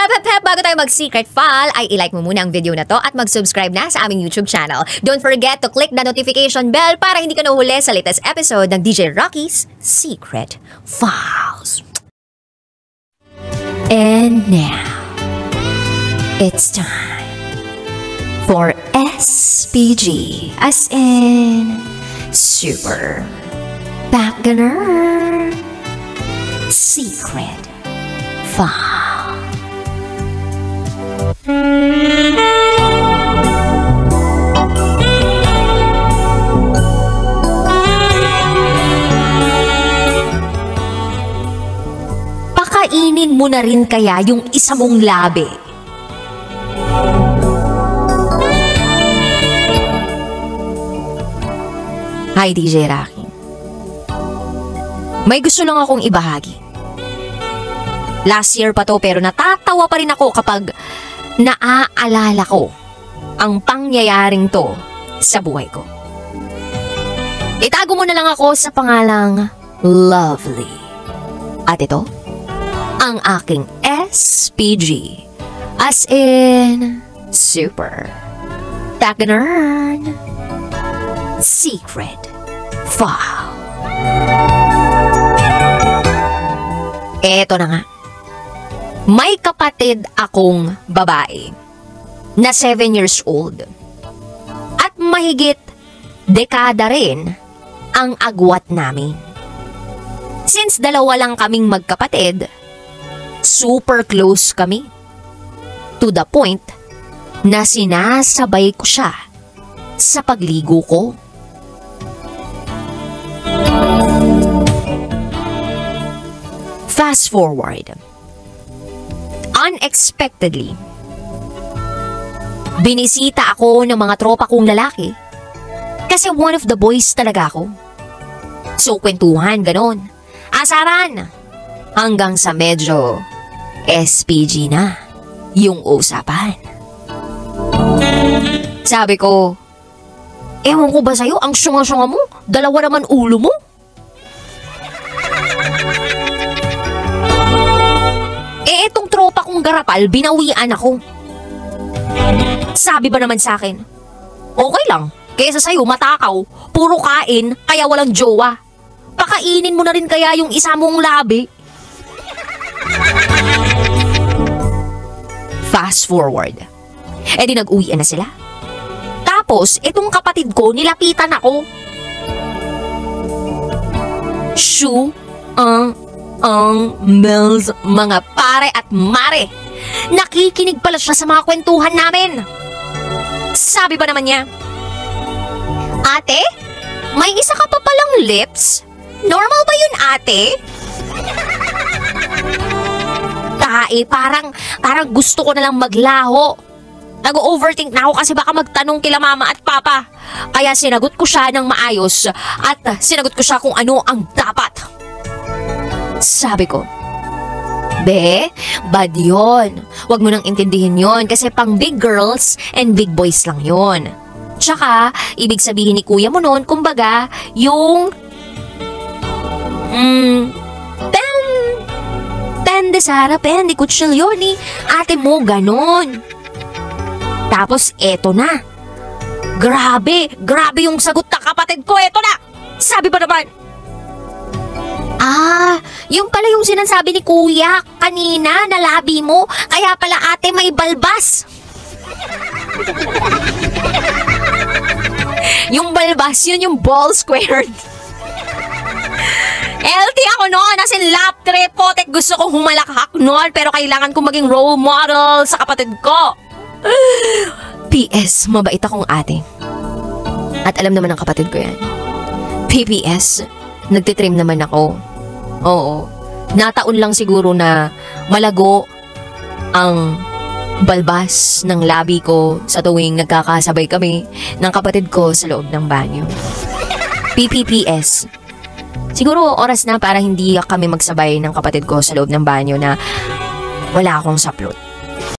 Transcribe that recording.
Bago tayo mag-secret file, ay ilike mo muna ang video na to at mag-subscribe na sa aming YouTube channel. Don't forget to click the notification bell para hindi ka nahuhuli sa latest episode ng DJ Rocky's Secret Files. And now, it's time for SPG, as in Super Backgammon Secret File. Pakainin mo na rin kaya yung isa mong labi. Hi DJ Rocky. May gusto lang akong ibahagi. Last year pa to pero natatawa pa rin ako kapag naaalala ko ang pangyayaring to sa buhay ko. Itago mo na lang ako sa pangalang Lovely. At ito, ang aking SPG, as in Super Backgammon Secret File. Eto na nga. May kapatid akong babae na 7 years old at mahigit dekada rin ang agwat namin. Since dalawa lang kaming magkapatid, super close kami. To the point na sinasabay ko siya sa pagligo ko. Fast forward. Unexpectedly, binisita ako ng mga tropa kong lalaki kasi one of the boys talaga ako. So kwentuhan, ganon. Asaran. Hanggang sa medyo SPG na yung usapan. Sabi ko, ewan ko ba sa'yo, ang syunga-syunga mo? Dalawa naman ulo mo? Etong tropa kong garapal, binawian ako. Sabi ba naman sa akin, okay lang, kaysa sa'yo matakaw, puro kain, kaya walang jowa. Pakainin mo na rin kaya yung isa mong labi. Fast forward. Di nag-uwian na sila. Tapos, itong kapatid ko, nilapitan ako. Mills, mga pare at mare. Nakikinig pala siya sa mga kwentuhan namin. Sabi ba naman niya, ate, may isa ka pa palang lips? Normal ba yun, ate? Parang gusto ko na lang maglaho. Nag-overthink na ako kasi baka magtanong kila mama at papa. Kaya sinagot ko siya ng maayos at sinagot ko siya kung ano ang dapat. Sabi ko, be, bad yun. Huwag mo nang intindihin yun kasi pang big girls and big boys lang yun. Tsaka, ibig sabihin ni kuya mo nun, kumbaga, yung pende Sara, pende kutsilyo ni ate mo, ganon. Tapos, eto na. Grabe yung sagot na kapatid ko, eto na. Sabi ba naman, yung pala yung sinasabi ni kuya kanina na labi mo, kaya pala ate may balbas. Yung balbas, yun yung ball squared. LT ako noon, as in lap trip po, gusto kong humalakak noon, pero kailangan kong maging role model sa kapatid ko. PS, mabait akong ate. At alam naman ng kapatid ko yan. PPS, nagtitrim naman ako. Oo, nataon lang siguro na malago ang balbas ng labi ko sa tuwing nagkakasabay kami ng kapatid ko sa loob ng banyo. PPPS, siguro oras na para hindi kami magsabay ng kapatid ko sa loob ng banyo na wala akong saplot.